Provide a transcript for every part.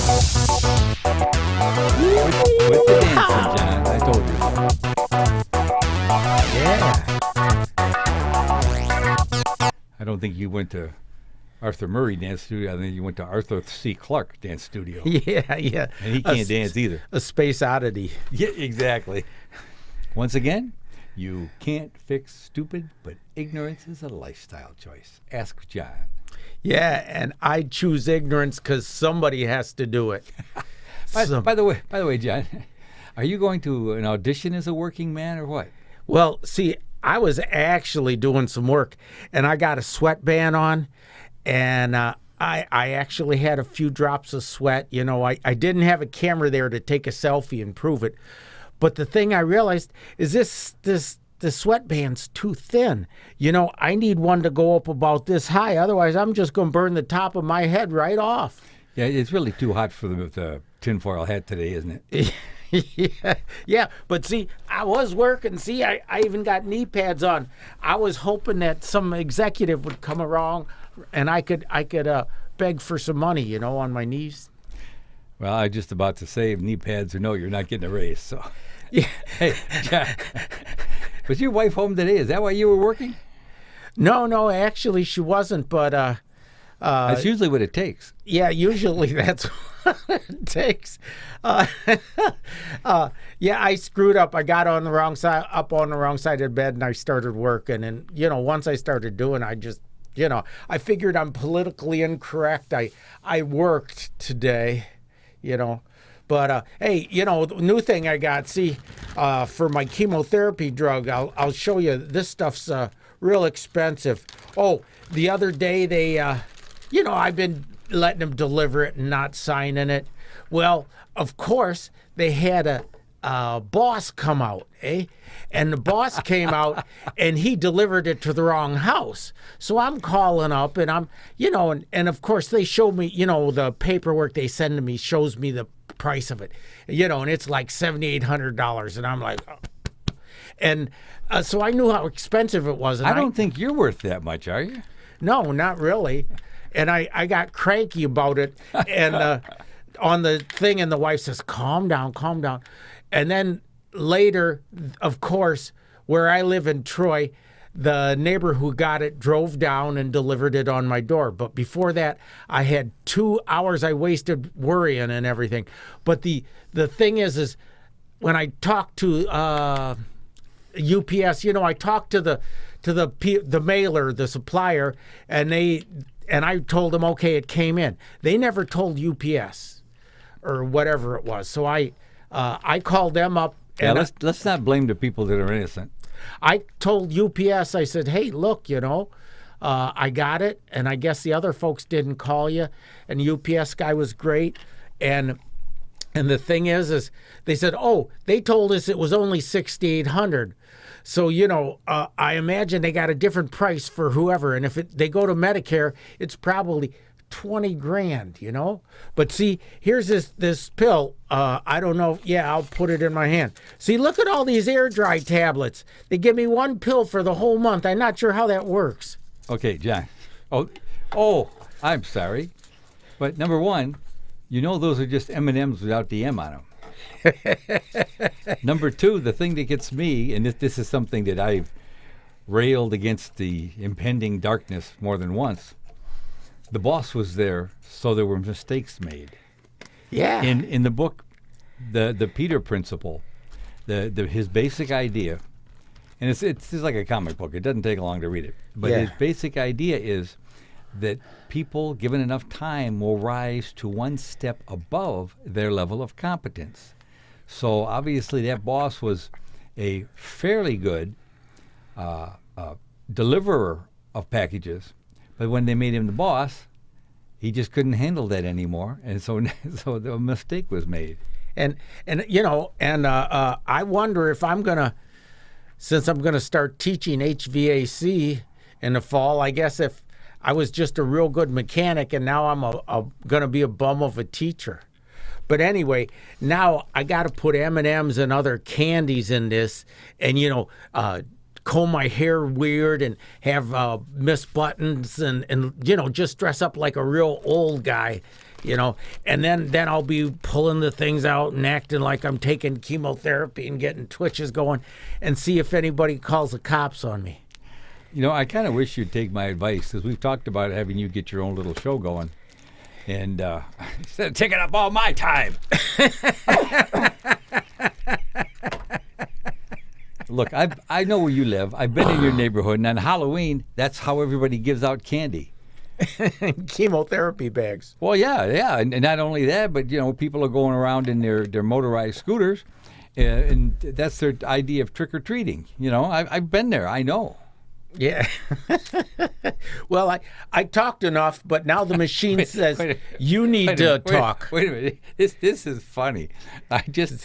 Quit the dancing, John. I told you. Yeah. I don't think you went to Arthur Murray Dance Studio. I think you went to Arthur C. Clarke Dance Studio. Yeah, yeah. And he can't dance either. A space oddity. Yeah, exactly. Once again, you can't fix stupid, but ignorance is a lifestyle choice. Ask John. Yeah, and I choose ignorance because somebody has to do it. By the way, John, are you going to an audition as a working man or what? Well, see, I was actually doing some work, and I got a sweatband on, and I actually had a few drops of sweat. You know, I didn't have a camera there to take a selfie and prove it. But the thing I realized is the sweatband's too thin. You know, I need one to go up about this high. Otherwise, I'm just going to burn the top of my head right off. Yeah, it's really too hot for the tinfoil hat today, isn't it? Yeah. But see, I was working. See, I even got knee pads on. I was hoping that some executive would come along and I could beg for some money, you know, on my knees. Well, I was just about to say, knee pads or no, you're not getting a raise. So, yeah. Hey, John, was your wife home today? Is that why you were working? No, actually she wasn't, but that's usually what it takes. Yeah, usually that's what it takes. Yeah, I screwed up. I got on the wrong side of the bed, and I started working. And once I started doing, I just, I figured I'm politically incorrect. I worked today, But hey, the new thing I got. See, for my chemotherapy drug, I'll show you. This stuff's real expensive. Oh, the other day they. I've been letting them deliver it and not signing it. Well, of course, they had a boss come out, eh? And the boss came out and he delivered it to the wrong house. So I'm calling up and I'm, and of course they showed me, the paperwork they send to me shows me the price of it, and it's like $7,800. And I'm like, oh. And so I knew how expensive it was. And I don't think you're worth that much, are you? No, not really. And I got cranky about it, and on the thing, and the wife says, calm down. And then later, of course, where I live in Troy, the neighbor who got it drove down and delivered it on my door. But before that, I had 2 hours I wasted worrying and everything. But the thing is when I talked to UPS, I talked to the mailer, the supplier, and I told them, okay, it came in. They never told UPS or whatever it was. So I called them up. And let's not blame the people that are innocent. I told UPS, I said, hey, look, I got it. And I guess the other folks didn't call you. And the UPS guy was great. And the thing is they said, oh, they told us it was only $6,800. So, I imagine they got a different price for whoever. And if they go to Medicare, it's probably $20,000, But see, here's this pill. I don't know. Yeah, I'll put it in my hand. See, look at all these air dry tablets. They give me one pill for the whole month. I'm not sure how that works. Okay, John. Oh, I'm sorry. But number one, those are just M&Ms without the M on them. Number two, the thing that gets me, and this is something that I've railed against the impending darkness more than once, the boss was there, so there were mistakes made. Yeah. In the book, the Peter Principle, his basic idea, and it's just like a comic book. It doesn't take long to read it. But his basic idea is that people, given enough time, will rise to one step above their level of competence. So obviously that boss was a fairly good deliverer of packages, but when they made him the boss, he just couldn't handle that anymore, and so the mistake was made. And I wonder if since I'm gonna start teaching HVAC in the fall, I guess if I was just a real good mechanic and now I'm gonna be a bum of a teacher. But anyway, now I got to put M&Ms and other candies in this, and comb my hair weird and have missed buttons and just dress up like a real old guy, and then I'll be pulling the things out and acting like I'm taking chemotherapy and getting twitches going, and see if anybody calls the cops on me. I kind of wish you'd take my advice, because we've talked about having you get your own little show going. And instead of taking up all my time. Look, I know where you live. I've been in your neighborhood, and on Halloween, that's how everybody gives out candy. Chemotherapy bags. Well, yeah. And not only that, but, people are going around in their motorized scooters, and that's their idea of trick-or-treating. I've been there. I know. Yeah. Well, I talked enough, but now the machine says you need to talk. Wait a minute. This is funny. I just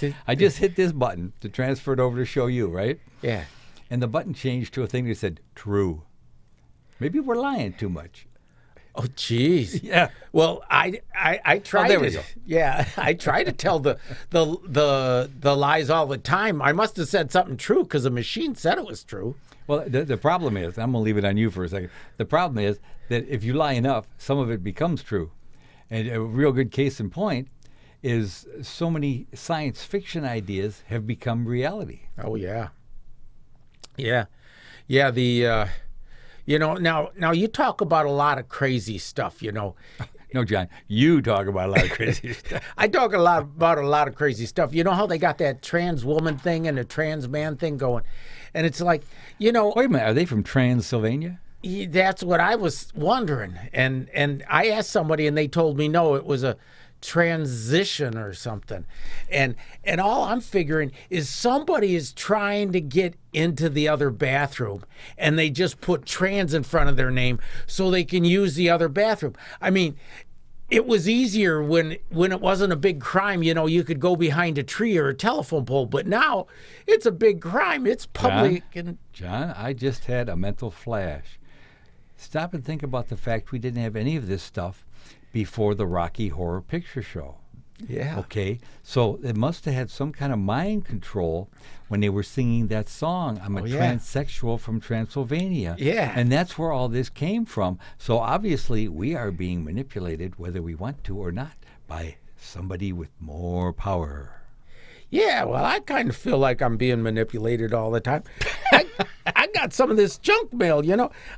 hit this button to transfer it over to show you, right? Yeah. And the button changed to a thing that said true. Maybe we're lying too much. Oh, geez. Yeah. Well, I try there we go. Yeah, I try to tell the lies all the time. I must have said something true because the machine said it was true. Well, the problem is, I'm going to leave it on you for a second. The problem is that if you lie enough, some of it becomes true. And a real good case in point is so many science fiction ideas have become reality. Oh, yeah. Yeah. Yeah, now you talk about a lot of crazy stuff, No, John, you talk about a lot of crazy stuff. I talk about a lot of crazy stuff. You know how they got that trans woman thing and the trans man thing going? And it's like, Wait a minute, are they from Transylvania? That's what I was wondering. And I asked somebody and they told me, no, it was a transition or something. And all I'm figuring is somebody is trying to get into the other bathroom and they just put trans in front of their name so they can use the other bathroom. I mean, it was easier when it wasn't a big crime. You could go behind a tree or a telephone pole, but now it's a big crime. It's public. John, I just had a mental flash. Stop and think about the fact we didn't have any of this stuff before the Rocky Horror Picture Show. Yeah. Okay. So it must have had some kind of mind control when they were singing that song, I'm a transsexual from Transylvania. Yeah. And that's where all this came from. So obviously we are being manipulated, whether we want to or not, by somebody with more power. Yeah, well, I kind of feel like I'm being manipulated all the time. I got some of this junk mail,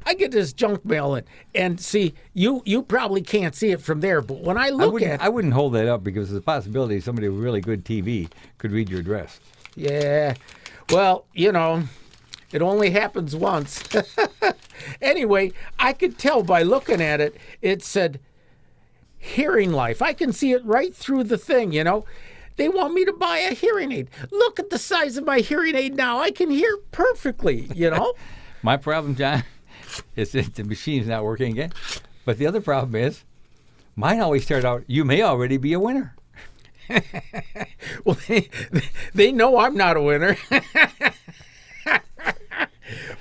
I get this junk mail, and see, you probably can't see it from there, but when I look at it... I wouldn't hold that up because there's a possibility somebody with really good TV could read your address. Yeah, well, it only happens once. Anyway, I could tell by looking at it, it said, hearing life. I can see it right through the thing, They want me to buy a hearing aid. Look at the size of my hearing aid now. I can hear perfectly, My problem, John, is that the machine's not working again. But the other problem is, mine always start out, you may already be a winner. Well, they know I'm not a winner.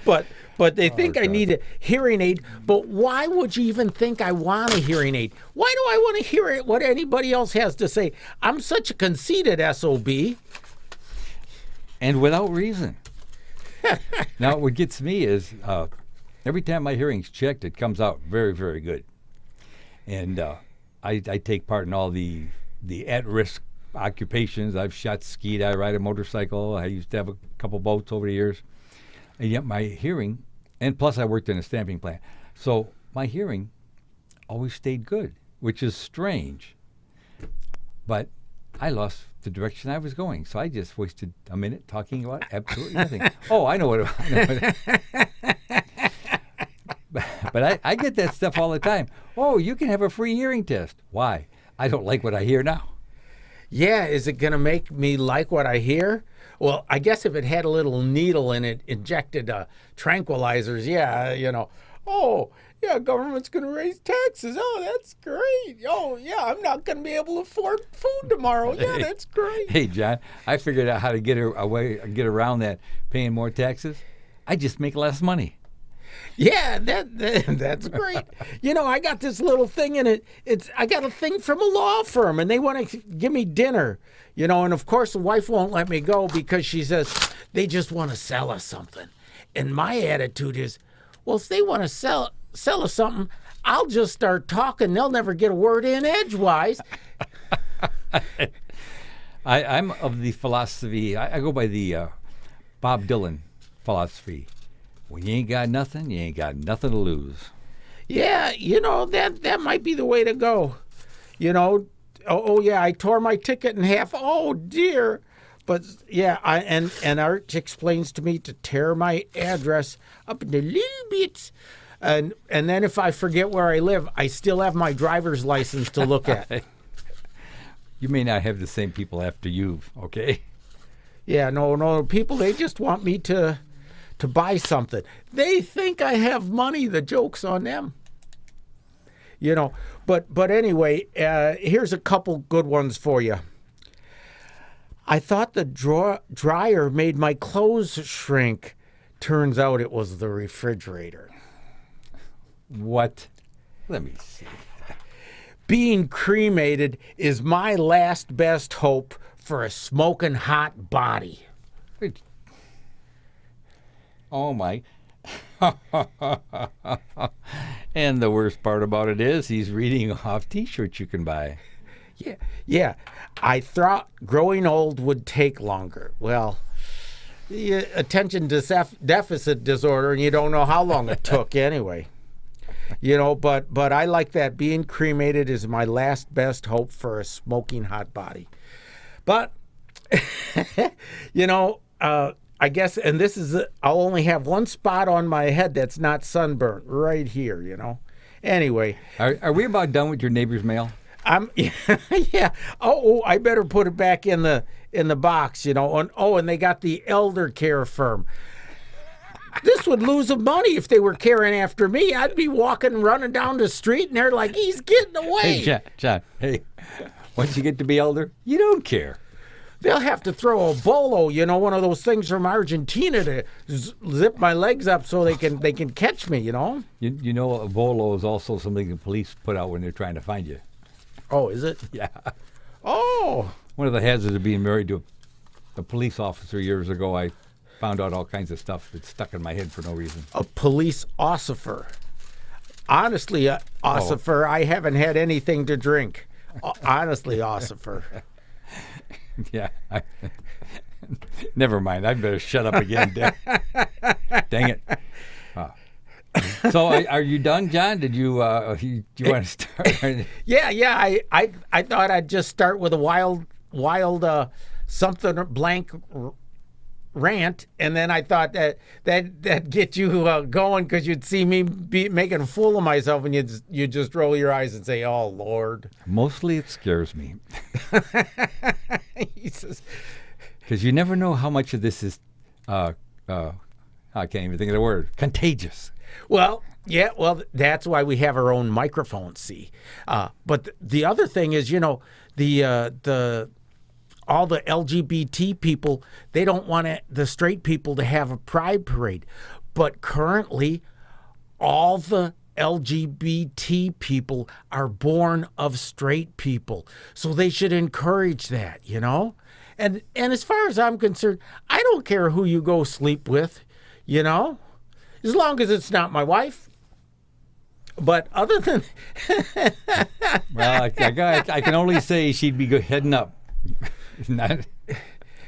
But they think I need a hearing aid. But why would you even think I want a hearing aid? Why do I want to hear what anybody else has to say? I'm such a conceited SOB. And without reason. Now, what gets me is every time my hearing's checked, it comes out very, very good. And I take part in all the at-risk occupations. I've shot skeet. I ride a motorcycle. I used to have a couple boats over the years. And yet my hearing, and plus I worked in a stamping plant, so my hearing always stayed good, which is strange. But I lost the direction I was going, so I just wasted a minute talking about absolutely nothing. Oh, I know what. But I get that stuff all the time. Oh, you can have a free hearing test. Why? I don't like what I hear now. Yeah, is it going to make me like what I hear? Well, I guess if it had a little needle in it, injected tranquilizers, oh, yeah, government's going to raise taxes. Oh, that's great. Oh, yeah, I'm not going to be able to afford food tomorrow. Yeah, that's great. Hey, John, I figured out how to get around that paying more taxes. I just make less money. Yeah, that's great. I got this little thing in it. I got a thing from a law firm, and they want to give me dinner. And of course the wife won't let me go because she says they just want to sell us something. And my attitude is, well, if they want to sell us something, I'll just start talking. They'll never get a word in edgewise. I'm of the philosophy, I go by the Bob Dylan philosophy. When you ain't got nothing, you ain't got nothing to lose. Yeah, that might be the way to go. Yeah, I tore my ticket in half. Oh, dear. But, yeah, and Art explains to me to tear my address up into little bits. And then if I forget where I live, I still have my driver's license to look at. You may not have the same people after you, okay? Yeah, no, people, they just want me to buy something. They think I have money. The joke's on them. But anyway, here's a couple good ones for you. I thought the dryer made my clothes shrink. Turns out it was the refrigerator. What? Let me see. Being cremated is my last best hope for a smoking hot body. Oh, my. And the worst part about it is he's reading off T-shirts you can buy. Yeah. I thought growing old would take longer. Well, attention deficit disorder, and you don't know how long it took anyway. But I like that. Being cremated is my last best hope for a smoking hot body. But, I guess, and this is, I'll only have one spot on my head that's not sunburnt, right here, Anyway. Are we about done with your neighbor's mail? Yeah. Oh, I better put it back in the box, and they got the elder care firm. This would lose them money if they were caring after me. I'd be running down the street, and they're like, he's getting away. Hey, John, hey, once you get to be elder, you don't care. They'll have to throw a bolo, one of those things from Argentina to zip my legs up so they can catch me, A bolo is also something the police put out when they're trying to find you. Oh, is it? Yeah. Oh. One of the hazards of being married to a police officer years ago, I found out all kinds of stuff that stuck in my head for no reason. A police ossifer. Honestly, ossifer, I haven't had anything to drink. Honestly, ossifer. Yeah. Never mind. I'd better shut up again. Dang it. So are you done, John? Did you do you want to start? Yeah. I thought I'd just start with a wild something blank rant, and then I thought that get you going, because you'd see me making a fool of myself, and you'd just roll your eyes and say, "Oh, Lord." Mostly it scares me. He says, because you never know how much of this is I can't even think of the word, contagious. Well, yeah, that's why we have our own microphones, see. But the other thing is, all the LGBT people, they don't want the straight people to have a pride parade. But currently, all the LGBT people are born of straight people. So they should encourage that, And as far as I'm concerned, I don't care who you go sleep with, as long as it's not my wife. But other than... Well, I can only say she'd be heading up. Not...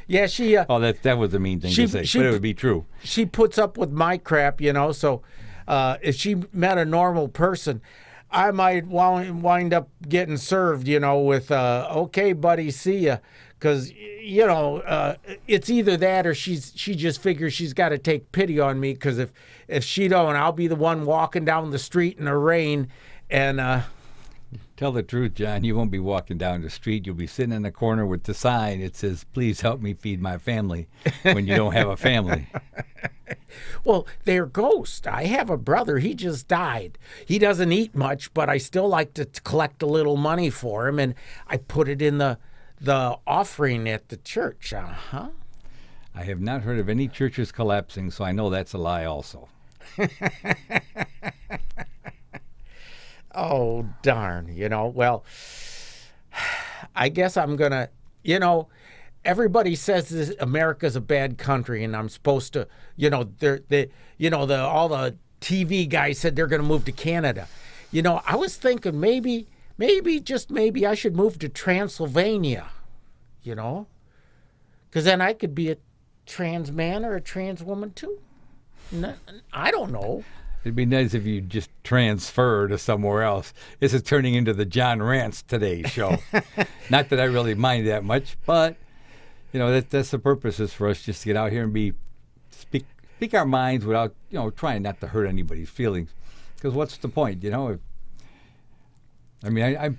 Yeah, she... that was a mean thing to say, but it would be true. She puts up with my crap, so if she met a normal person, I might wind up getting served, with, okay, buddy, see ya. Because, it's either that or she just figures she's got to take pity on me, because if she don't, I'll be the one walking down the street in the rain and... Tell the truth, John. You won't be walking down the street. You'll be sitting in the corner with the sign. It says, "Please help me feed my family," when you don't have a family. Well, they're ghosts. I have a brother. He just died. He doesn't eat much, but I still like to collect a little money for him, and I put it in the offering at the church. Uh-huh. I have not heard of any churches collapsing, so I know that's a lie also. Oh, darn, Well, I guess I'm going to, everybody says this, America's a bad country, and I'm supposed to, all the TV guys said they're going to move to Canada. I was thinking just maybe I should move to Transylvania, because then I could be a trans man or a trans woman too. I don't know. It'd be nice if you just transfer to somewhere else. This is turning into the John Rants Today show. Not that I really mind that much, but that's the purpose, is for us just to get out here and speak our minds without trying not to hurt anybody's feelings. Because what's the point? I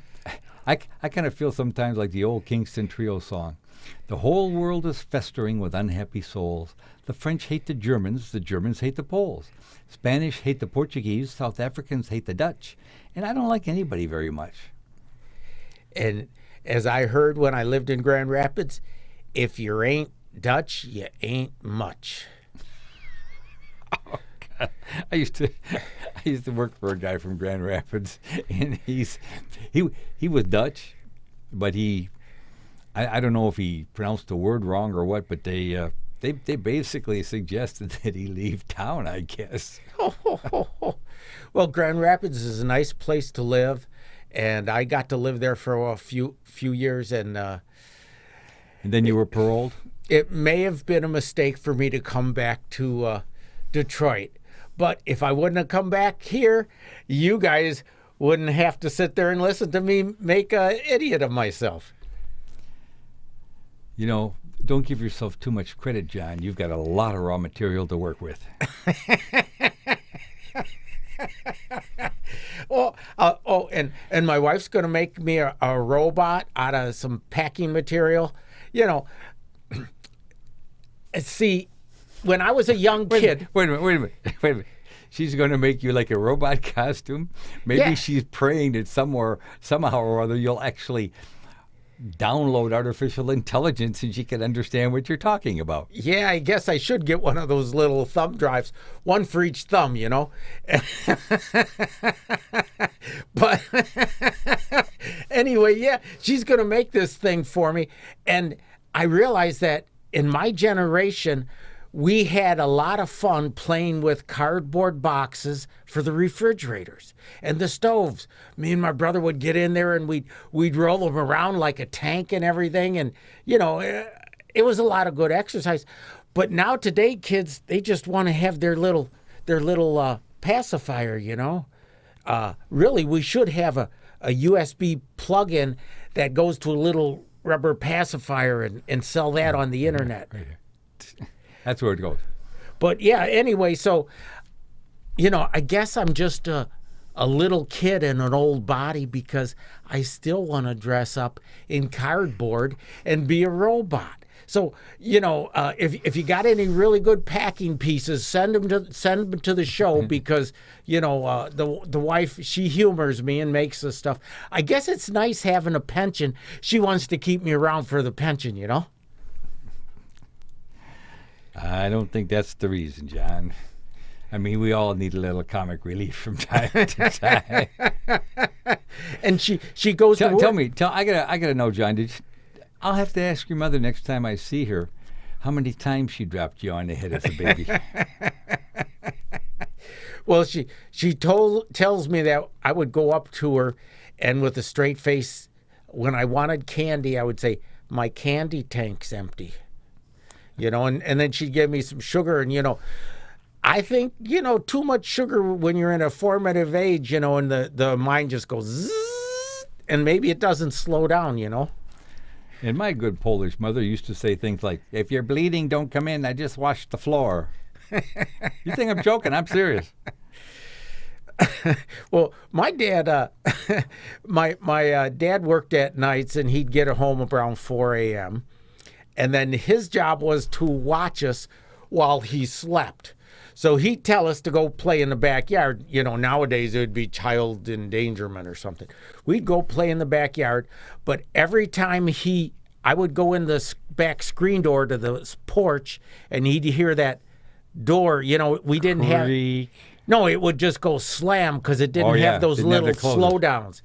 kind of feel sometimes like the old Kingston Trio song. The whole world is festering with unhappy souls. The French hate the Germans hate the Poles. Spanish hate the Portuguese, South Africans hate the Dutch. And I don't like anybody very much. And as I heard when I lived in Grand Rapids, if you ain't Dutch, you ain't much. Oh, God. I used to work for a guy from Grand Rapids, and he was Dutch, but I don't know if he pronounced the word wrong or what, but they basically suggested that he leave town, I guess. Well, Grand Rapids is a nice place to live, and I got to live there for a few years, and then you were paroled? It may have been a mistake for me to come back to Detroit, but if I wouldn't have come back here, you guys wouldn't have to sit there and listen to me make an idiot of myself. Don't give yourself too much credit, John. You've got a lot of raw material to work with. And my wife's going to make me a robot out of some packing material. See, when I was a young kid... Wait a minute. She's going to make you like a robot costume? Maybe she's praying that somehow or other, you'll actually download artificial intelligence and she can understand what you're talking about. Yeah, I guess I should get one of those little thumb drives, one for each thumb, But anyway, yeah, she's going to make this thing for me. And I realized that in my generation, we had a lot of fun playing with cardboard boxes for the refrigerators and the stoves. Me and my brother would get in there and we'd roll them around like a tank and everything. And, it was a lot of good exercise. But now today, kids, they just want to have their little pacifier, Really, we should have a USB plug-in that goes to a little rubber pacifier and sell that on the internet. Right. That's where it goes. But yeah, anyway, so, I guess I'm just a little kid in an old body because I still want to dress up in cardboard and be a robot. So, if you got any really good packing pieces, send them to the show because, the wife, she humors me and makes the stuff. I guess it's nice having a pension. She wants to keep me around for the pension, I don't think that's the reason, John. I mean, we all need a little comic relief from time to time. And she goes to work. Tell me, I gotta know, John. I'll have to ask your mother next time I see her how many times she dropped you on the head as a baby. Well, she tells me that I would go up to her, and with a straight face, when I wanted candy, I would say, "My candy tank's empty." And then she'd give me some sugar. And, I think, too much sugar when you're in a formative age, and the mind just goes zzz, and maybe it doesn't slow down, And my good Polish mother used to say things like, "If you're bleeding, don't come in. I just washed the floor." You think I'm joking? I'm serious. Well, my dad, my dad worked at nights, and he'd get home around 4 a.m., and then his job was to watch us while he slept. So he'd tell us to go play in the backyard. Nowadays it would be child endangerment or something. We'd go play in the backyard, but every time I would go in the back screen door to the porch, and he'd hear that door. We didn't Creak. have... No, it would just go slam because it didn't have those little slowdowns.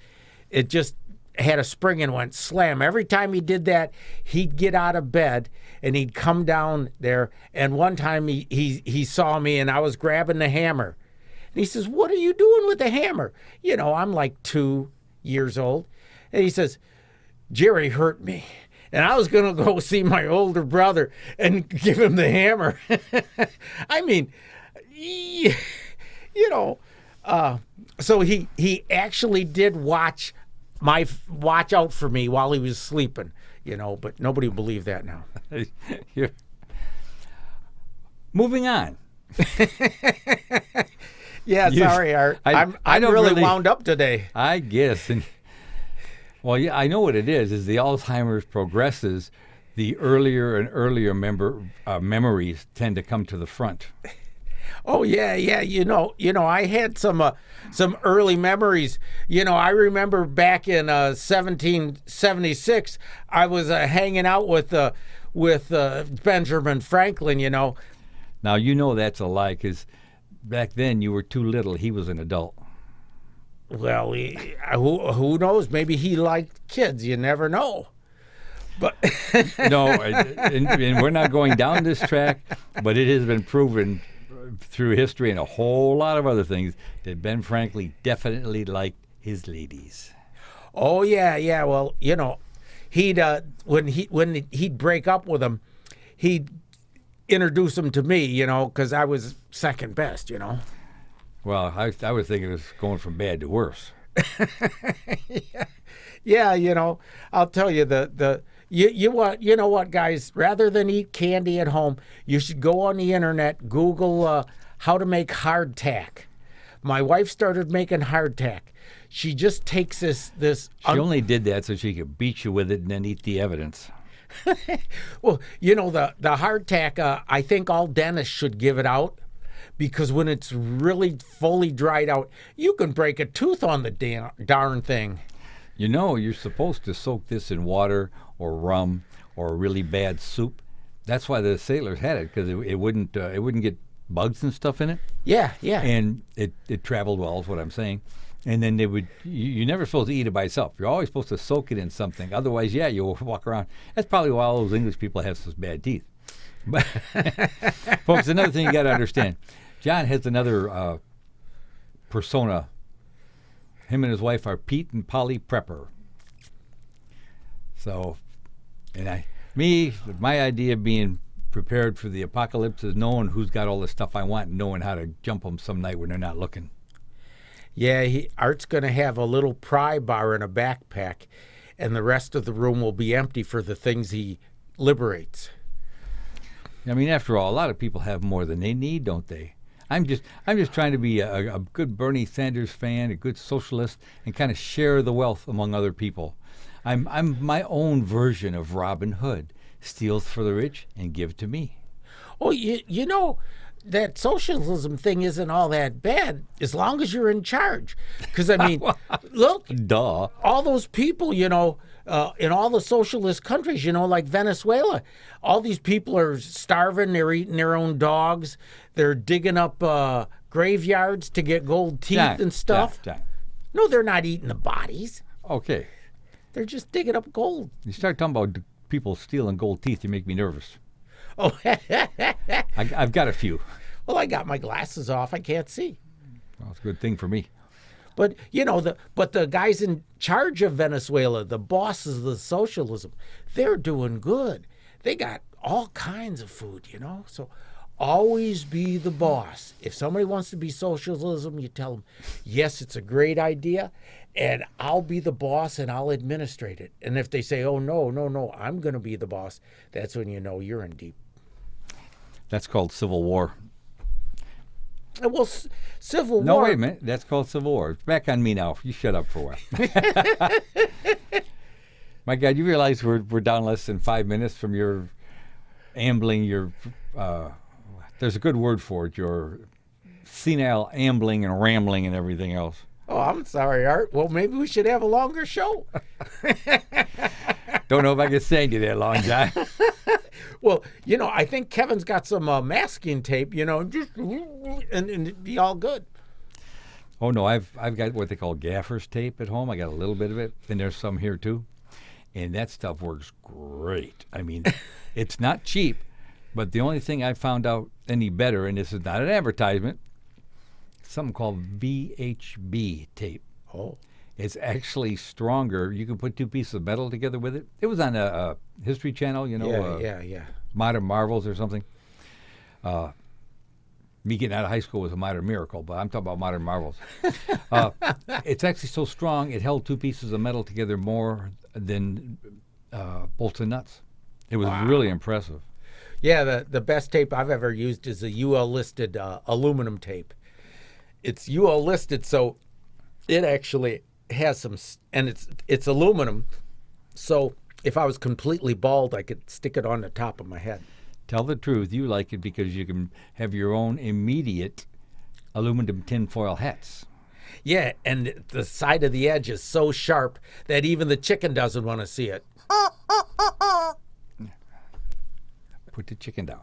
It just had a spring and went slam. Every time he did that, he'd get out of bed and he'd come down there. And one time he saw me and I was grabbing the hammer. And he says, "What are you doing with the hammer?" You know, I'm like 2 years old. And he says, "Jerry hurt me. And I was going to go see my older brother and give him the hammer." I mean, you know, so he actually did watch out for me while he was sleeping, you know, but nobody will believe that now. Moving on. Yeah, sorry, Art. I'm really wound up today. I guess. And well, yeah, I know what it is the Alzheimer's progresses, the earlier and earlier memories tend to come to the front. Oh yeah. You know, I had some early memories. You know, I remember back in 1776, I was hanging out with Benjamin Franklin. You know. Now you know that's a lie, because back then you were too little. He was an adult. Well, who knows? Maybe he liked kids. You never know. But no, and we're not going down this track, but it has been proven through history and a whole lot of other things that Ben Franklin definitely liked his ladies. Oh yeah. Well, you know, he'd when he'd break up with them, he'd introduce them to me, you know, because I was second best, you know. Well, I was thinking it was going from bad to worse. Yeah, you know, I'll tell you you know what, guys? Rather than eat candy at home, you should go on the internet, Google how to make hardtack. My wife started making hardtack. She just takes this. She only did that so she could beat you with it and then eat the evidence. Well, you know, the hardtack, I think all dentists should give it out, because when it's really fully dried out, you can break a tooth on the darn thing. You know, you're supposed to soak this in water or rum or a really bad soup. That's why the sailors had it, because it wouldn't get bugs and stuff in it. Yeah. And it traveled well, is what I'm saying. And then you're never supposed to eat it by itself. You're always supposed to soak it in something. Otherwise, yeah, you'll walk around. That's probably why all those English people have such bad teeth. But folks, another thing you got to understand. John has another persona. Him and his wife are Pete and Polly Prepper. So, and my idea of being prepared for the apocalypse is knowing who's got all the stuff I want and knowing how to jump them some night when they're not looking. Yeah, Art's going to have a little pry bar in a backpack, and the rest of the room will be empty for the things he liberates. I mean, after all, a lot of people have more than they need, don't they? I'm just trying to be a good Bernie Sanders fan, a good socialist, and kind of share the wealth among other people. I'm my own version of Robin Hood. Steal for the rich and give to me. Oh, you know, that socialism thing isn't all that bad as long as you're in charge. Because, I mean, look, duh. All those people, you know, in all the socialist countries, you know, like Venezuela, all these people are starving. They're eating their own dogs. They're digging up graveyards to get gold teeth and stuff. No, they're not eating the bodies. Okay. They're just digging up gold. You start talking about people stealing gold teeth, you make me nervous. Oh, I've got a few. Well, I got my glasses off. I can't see. Well, it's a good thing for me. But, you know, the guys in charge of Venezuela, the bosses of the socialism, they're doing good. They got all kinds of food, you know. So always be the boss. If somebody wants to be socialism, you tell them, yes, it's a great idea, and I'll be the boss and I'll administrate it. And if they say, oh, no, I'm going to be the boss, that's when you know you're in deep. That's called civil war. Well, civil war. No, wait a minute. That's called civil war. It's back on me now. You shut up for a while. My God, you realize we're down less than 5 minutes from your ambling, there's a good word for it, your senile ambling and rambling and everything else. Oh, I'm sorry, Art. Well, maybe we should have a longer show. Don't know if I can stand you that long, John. Well, you know, I think Kevin's got some masking tape, you know, just and it'd be all good. Oh, no, I've got what they call gaffer's tape at home. I got a little bit of it, and there's some here, too. And that stuff works great. I mean, it's not cheap, but the only thing I found out any better, and this is not an advertisement, something called VHB tape. Oh. It's actually stronger. You can put two pieces of metal together with it. It was on a History Channel, Yeah. Modern Marvels or something. Me getting out of high school was a modern miracle, but I'm talking about Modern Marvels. It's actually so strong, it held two pieces of metal together more than bolts and nuts. It was really impressive. Yeah, the best tape I've ever used is a UL listed aluminum tape. It's UL listed, so it actually has some, and it's aluminum. So if I was completely bald, I could stick it on the top of my head. Tell the truth, you like it because you can have your own immediate aluminum tinfoil hats. Yeah, and the side of the edge is so sharp that even the chicken doesn't want to see it. Put the chicken down.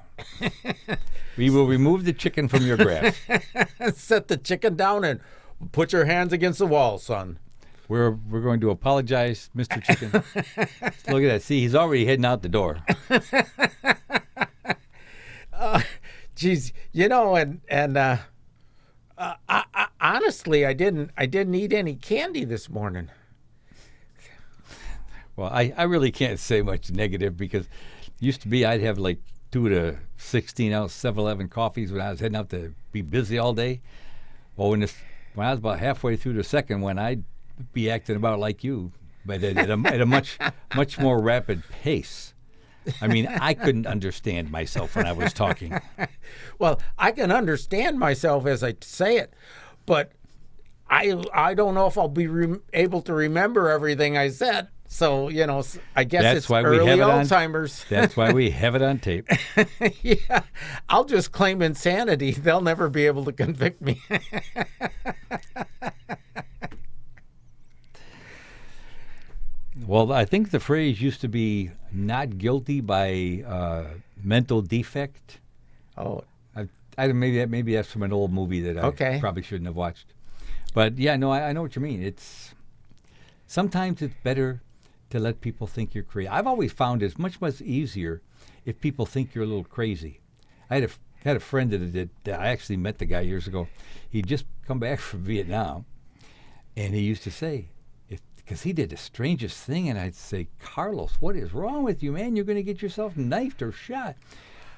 We will remove the chicken from your grass. Set the chicken down and put your hands against the wall, son. We're going to apologize, Mr. Chicken. Look at that. See, he's already heading out the door. Geez, honestly, I didn't eat any candy this morning. Well, I really can't say much negative because used to be I'd have like 2 to 16-ounce 7-Eleven coffees when I was heading out to be busy all day. Well, when I was about halfway through the second one, I'd be acting about like you, but at a much more rapid pace. I mean, I couldn't understand myself when I was talking. Well, I can understand myself as I say it, but I don't know if I'll be able to remember everything I said. So, I guess That's it's why early we have Alzheimer's. That's why we have it on tape. Yeah, I'll just claim insanity. They'll never be able to convict me. Well, I think the phrase used to be not guilty by mental defect. Oh, Maybe that's from an old movie that I probably shouldn't have watched. But yeah, no, I know what you mean. Sometimes it's better to let people think you're crazy. I've always found it's much easier if people think you're a little crazy. I had a friend that I actually met the guy years ago. He'd just come back from Vietnam, and he used to say, because he did the strangest thing, and I'd say, Carlos, what is wrong with you, man? You're going to get yourself knifed or shot.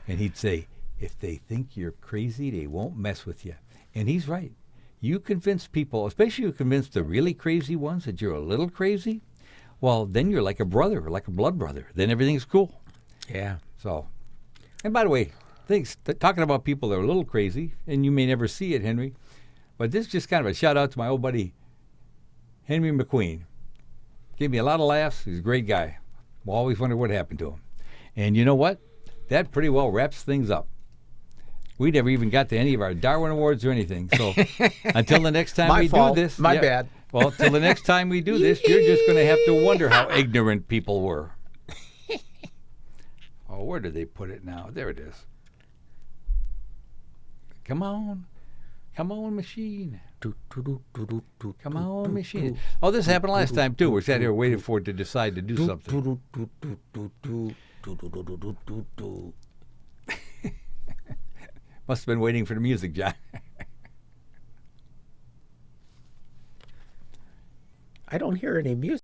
And he'd say, if they think you're crazy, they won't mess with you. And he's right. You convince people, especially you convince the really crazy ones that you're a little crazy, well, then you're like a brother, like a blood brother. Then everything's cool. Yeah. So, and by the way, talking about people that are a little crazy, and you may never see it, Henry, but this is just kind of a shout out to my old buddy, Henry McQueen. Gave me a lot of laughs. He's a great guy. We'll always wonder what happened to him. And you know what? That pretty well wraps things up. We never even got to any of our Darwin Awards or anything. So until the next time we do this. My bad. Well, till the next time we do this, you're just going to have to wonder how ignorant people were. Oh, where did they put it now? There it is. Come on. Come on, machine. Come on, machine. Oh, this happened last time, too. We sat here waiting for it to decide to do something. Must have been waiting for the music, John. I don't hear any music.